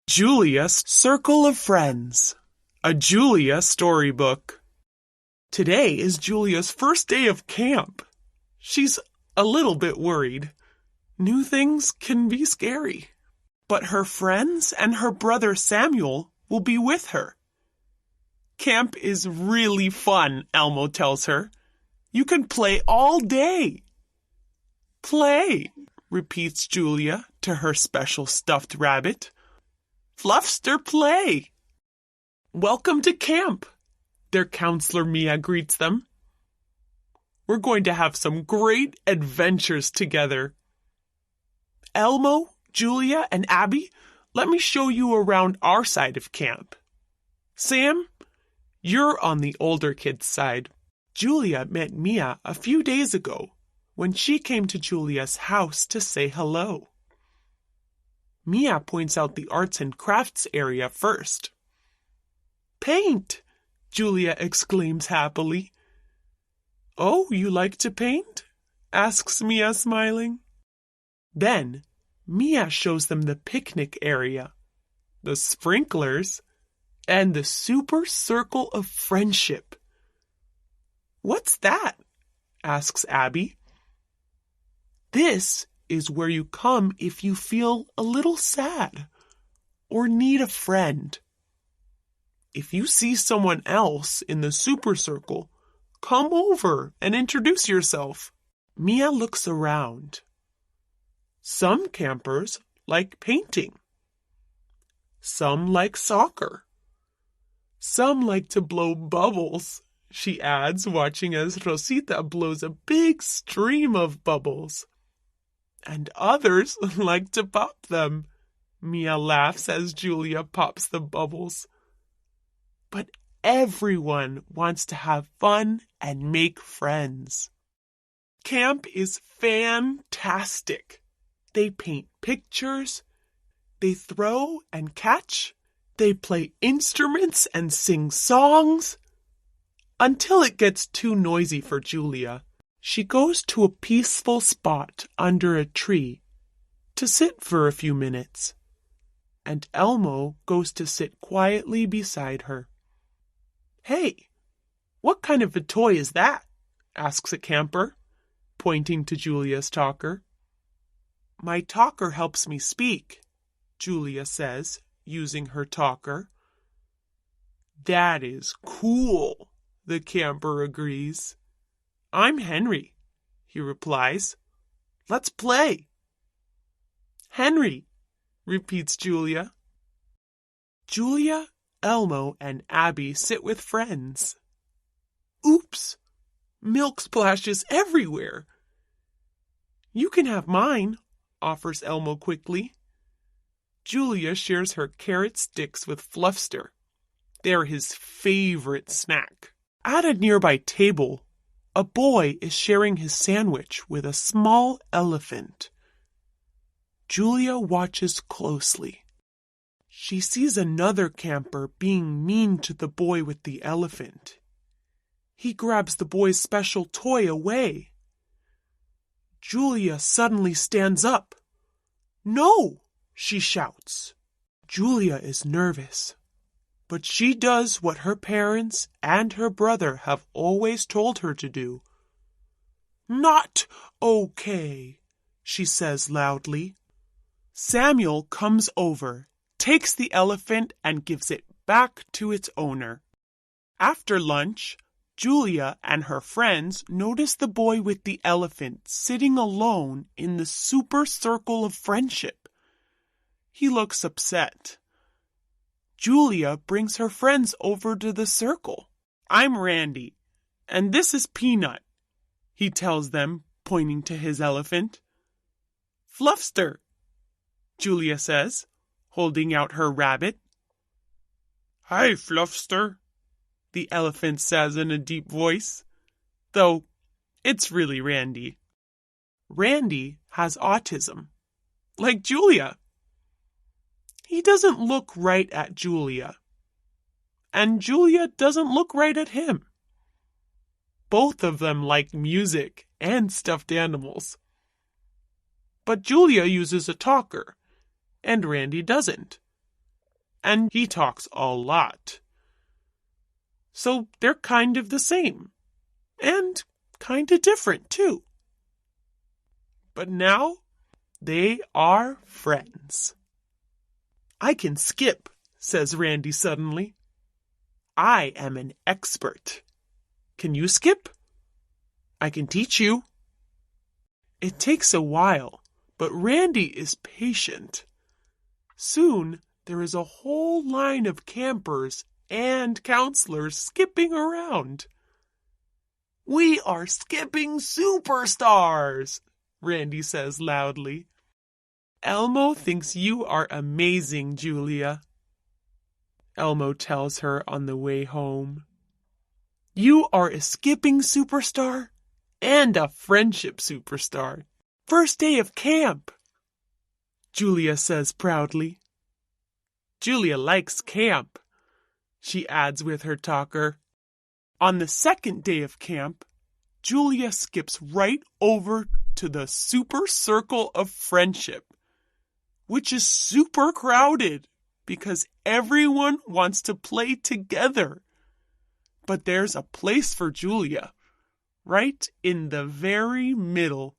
Julia's Circle of Friends, a Julia storybook. Today is Julia's first day of camp. She's a little bit worried. New things can be scary. But her friends and her brother Samuel will be with her. Camp is really fun, Elmo tells her. You can play all day. Play, repeats Julia to her special stuffed rabbit. Fluffster, play. Welcome to camp, their counselor Mia greets them. We're going to have some great adventures together. Elmo, Julia, and Abby, let me show you around our side of camp. Sam, you're on the older kids' side. Julia met Mia a few days ago when she came to Julia's house to say hello. Mia points out the arts and crafts area first. Paint! Julia exclaims happily. Oh, you like to paint? Asks Mia, smiling. Then, Mia shows them the picnic area, the sprinklers, and the super circle of friendship. What's that? Asks Abby. This is where you come if you feel a little sad or need a friend. If you see someone else in the super circle, come over and introduce yourself. Mia looks around. Some campers like painting. Some like soccer. Some like to blow bubbles, she adds, watching as Rosita blows a big stream of bubbles. And others like to pop them. Mia laughs as Julia pops the bubbles. But everyone wants to have fun and make friends. Camp is fantastic. They paint pictures. They throw and catch. They play instruments and sing songs. Until it gets too noisy for Julia. She goes to a peaceful spot under a tree to sit for a few minutes, and Elmo goes to sit quietly beside her. Hey, what kind of a toy is that? Asks a camper, pointing to Julia's talker. My talker helps me speak, Julia says, using her talker. That is cool, the camper agrees. I'm Henry, he replies. Let's play. Henry, repeats Julia. Julia, Elmo, and Abby sit with friends. Oops, milk splashes everywhere. You can have mine, offers Elmo quickly. Julia shares her carrot sticks with Fluffster. They're his favorite snack. At a nearby table, a boy is sharing his sandwich with a small elephant. Julia watches closely. She sees another camper being mean to the boy with the elephant. He grabs the boy's special toy away. Julia suddenly stands up. No, she shouts. Julia is nervous. But she does what her parents and her brother have always told her to do. Not okay, she says loudly. Samuel comes over, takes the elephant, and gives it back to its owner. After lunch, Julia and her friends notice the boy with the elephant sitting alone in the super circle of friendship. He looks upset. Julia brings her friends over to the circle. I'm Randy, and this is Peanut, he tells them, pointing to his elephant. Fluffster, Julia says, holding out her rabbit. Hi, Fluffster, the elephant says in a deep voice, though it's really Randy. Randy has autism, like Julia. He doesn't look right at Julia, and Julia doesn't look right at him. Both of them like music and stuffed animals. But Julia uses a talker, and Randy doesn't. and he talks a lot. So they're kind of the same, and kind of different too. But now they are friends. I can skip, says Randy suddenly. I am an expert. Can you skip? I can teach you. It takes a while, but Randy is patient. Soon there is a whole line of campers and counselors skipping around. We are skipping superstars, Randy says loudly. Elmo thinks you are amazing, Julia, Elmo tells her on the way home. You are a skipping superstar and a friendship superstar. First day of camp, Julia says proudly. Julia likes camp, she adds with her talker. On the second day of camp, Julia skips right over to the super circle of friendship, which is super crowded because everyone wants to play together. But there's a place for Julia, right in the very middle.